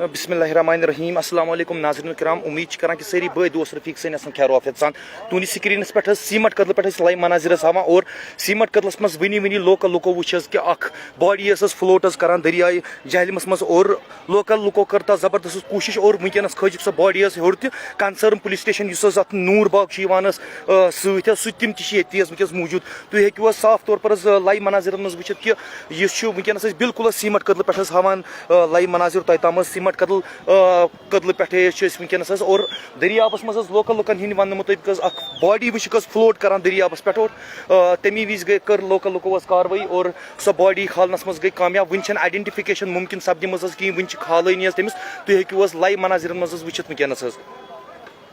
बिस्मिल्लाहिर्रहमानिर्रहीम अस्सलाम वालेकुम नाज़रीन किराम उम्मीद करान कि सारी बई दोस्त रफीक सैन खैर वाफियत सान तुनि स्क्रीन पे सीमट कदल पे लाइव मनाजिर हां और सीमट कदलस मज वनी लोकल लुको वो कि बॉडी फ्लोट करान दरियाए जहलमस मज और लोकल लुको कर जबरदस्त कोशिश और वनकस खज सो बॉडी हर तंसर्न पुलिस स्टेशन नूर बाग सम वनकस मौजूद तुम हेको साफ तौर पर लाइव मनाजिर मज वुचित कि यह वनकस बिल्कुल सीमट कदल पे हावान लाइव मनाजिर तय तम सीमट कदल पे वनकस और दरियाबस मज लोकल लुकन हिंद वन मुताबिक बॉडी वह फ्लोट कर दरियाबस पे और तमी विज गई कर लोकल लुको कार्रवाई और सो बॉडी खालनस मज गई कामयाब वन आइडेंटिफिकेशन मुमकिन सपदम कहीं वन खालनी तमिस तुम हेको लाइव मनाजिर मज वुचित वनकस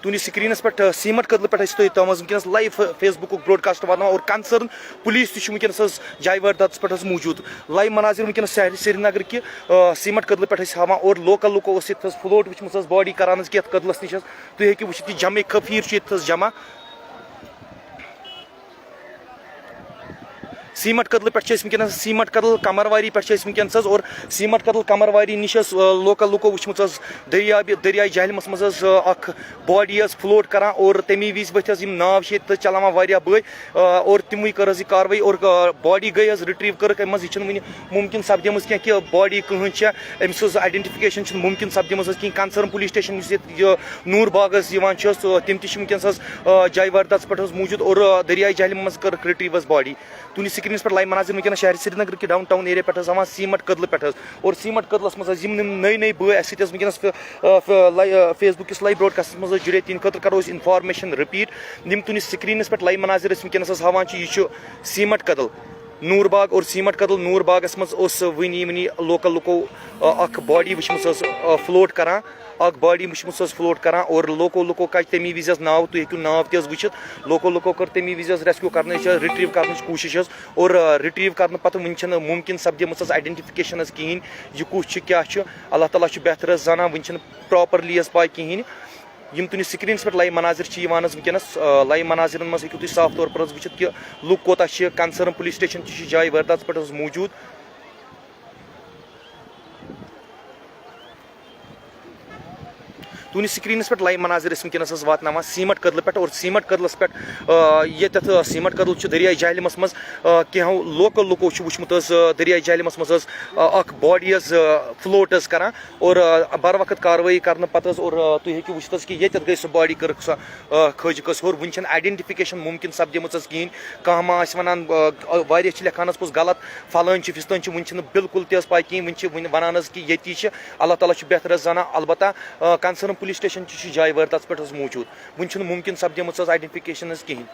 तुनि स्क्रीन पे सीमट कदल पे तम वनकस लाइव फेसबुक ब्रॉडकास्ट वातान और कंसर्न पुलिस वनकस जाय वारदात पे मौजूद लाइव मनाजिर वनकस शहर श्रीनगर कि सीमट कदल पे हावान और लोकल लुको फ्लोट वुचम बॉडी करान कि कदलस नश तुम हेको वुचित जमे खफीर जमा सीमट कदल पे वनकस सीमट कदल कमरवारी पे वनकस और सीमट कदल कमरवारी निश लोकल लुको वुचम दरियाए जहलमस मज बॉडी फ्लोट कर और तमी विज वथ नाव चलान बे और तमु कर कार्रवाई और बॉडी गई रिट्रीव कर मज यह मुमकिन सपदम कि बॉडी कहें अम्स आइडेंटिफिकेशन मुमकिन सपदम कहीं कंसर्न पुलिस स्टेशन नूर बाग तम वनकस जाय वारदात पे मौजूद और दरियाए जहलम मज कर रिट्रीव बॉडी तुनि स्क्रीन पर लाइव मनाजिर वनकस शहर श्रीनगर कि डाउन टाउन एरिया पे हावान सीमट कदल पे और सीमट कदलस मज नई बे वनकस फेसबुक लाइव ब्रॉडकास्ट मज जुड़े तीन खतर करो इन्फॉर्मेशन रिपीट यम तुनि स्क्रीन पे लाइव मनाजिर वनकस हावान यह सीमट कदल नूर बाग और सीमट कदल नूर बागस मज वनी लोकल लुको बॉडी वुचम फ्लोट करान बॉडी वुचम फ्लोट करान और लुको कज तमी विज नाव तुम हेको नाव वुचित लोकल कर तमी विज रेस्क्यू कर रिट्रीव कर कोशिश और रिट्रीव कर पे वन मुमकिन सपदम आइडेंटिफिकेशन कहें यह कुछ क्या अल्लाह ताला बेहतर जाना वन प्रॉपरली पाई कहें यम तुनि स्क्रीन पे लाइव मनाजिर वनकस लाइव मनाजिर मज हेको साफ तौर पर वुचित कि लुक कोता कंसर्न पुलिस स्टेशन जाय वारदात पे मौजूद तुनि स्क्रीन पे लाइव मनाजिर वनकस वातान सीमट कदल पे और सीमट कदलस पे ये सीमट कदल दरियाए जहलमस मज कहो लोकल लुको वुचमुत दरियाए जहलमस मज बॉडी फ्लोट कर और बर वक्त कार्रवाई कर पे और तुम हेको वुचित कि ये गई सो बॉडी कर खज कस और वन आइडेंटिफिकेशन मुमकिन सपदम कहें कह मा वन लेखान पुस गलत फलान फिस्तन वन बिल्कुल पाई कहें वन वन कि ये अल्लाह ताला बेहतर जाना अलबत्ता कंसर्न पुलिस स्टेशन जाय वारदात पे मौजूद वन मुमकिन सपदम आइडेंटिफिकेशन कहें